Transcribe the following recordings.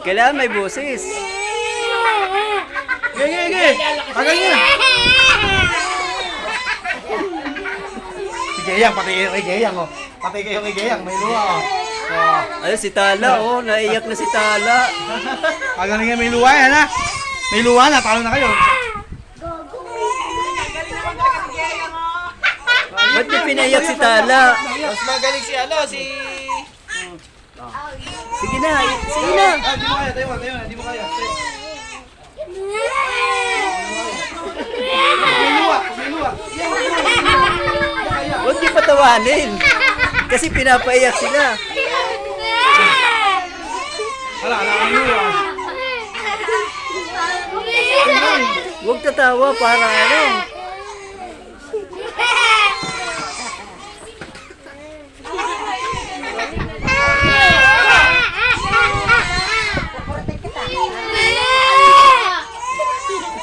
Kailangan may boses. Ge. Tagal niya. Si Geyang, pati kay Geyang, oh. Pati kayo kay Geyang, may luha, oh. Ayun, si Tala, oh. Naiyak na si Tala. Tagal nga, may luha yan, ha. May luha na, talo na kayo. Ba't niya pinaiyak si Tala? Mas magaling si si... Sige na, sige na. Ah, di mo kaya, tayo na, di mo kaya. May luha. Huwag niyo patawanin. Kasi pinapaiyak sila. Ala, may luha. Huwag tatawa para ano.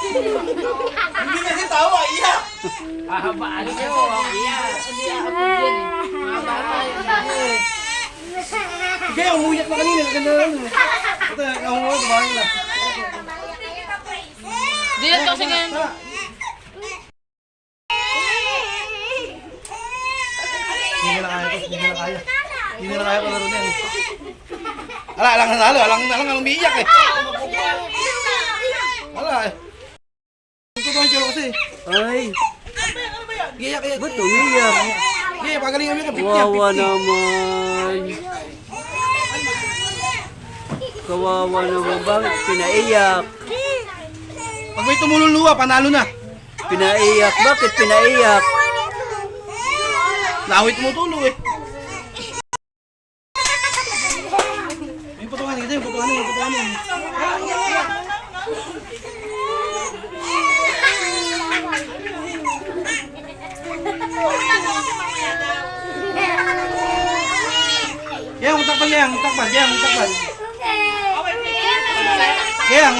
Hindi kasi tawa, iyak. Ahabaan niyo, iyak. Hindi ahabaan yun. Sige, umuyak na kanina, ganda lang. Ito, umuyak, kumain na. Di yan kasi ngayon. Hindi nila kaya to, hindi nila kaya. Hindi nila kaya palaro na yan. Ala, alang nanalo, alang umiiyak eh. Ala eh. Ito ang chero kasi. Ay, Iyak. ba't umiyak? Sige, pagaling kami ka, 50. Kawawa naman. Kawawa naman. Bakit pinaiyak? Pag may tumulong luha, panalo na. Pinaiyak. Bakit pinaiyak? Nawit tumutulo eh. May putukan kasi, putukan. Yang, mutakpan. Yang.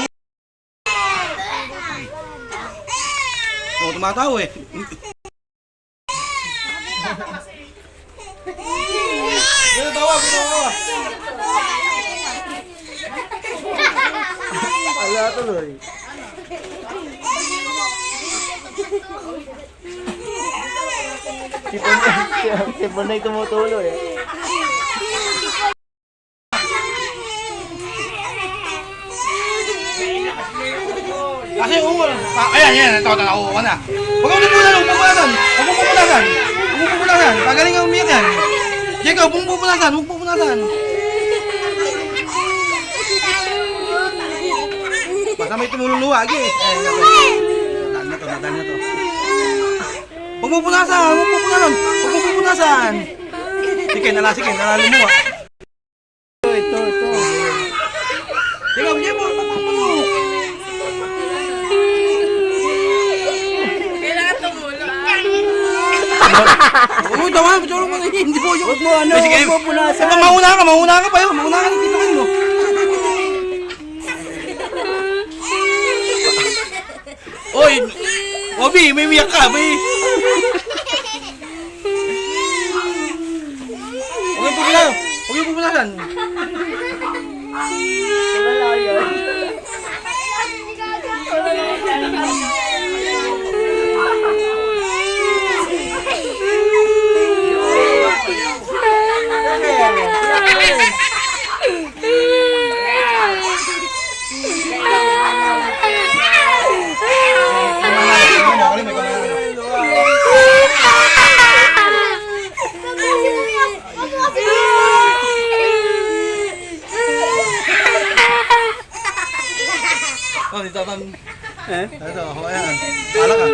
Oh, tumatawa eh. Gano'n tawa. Ala tuloy. Si Bonay tumutulo eh. Kasi ayan, ito, nauuwa ka na. Huwag kang pupunasan. Pagaling kang umiyak yan. Jacob, huwag pupunasan. Basta may tumululuwa, agi. Nadal na to. Huwag pupunasan. Sige, nalalo mo ah. Ito. Jacob, papapuno. Kailangan tumulo. Uy, tawa, bituro mo hindi po yun. Huwag mo ano, Sige, huwag mo punasan. mauna ka pa yun. Mauna ka, dito mo. Oy, Obi, may miyak ka, Obi. Huwag yung pupunasan. Wala yan. Oh, dito bang... Eh? Ito, ayan. Pala ka.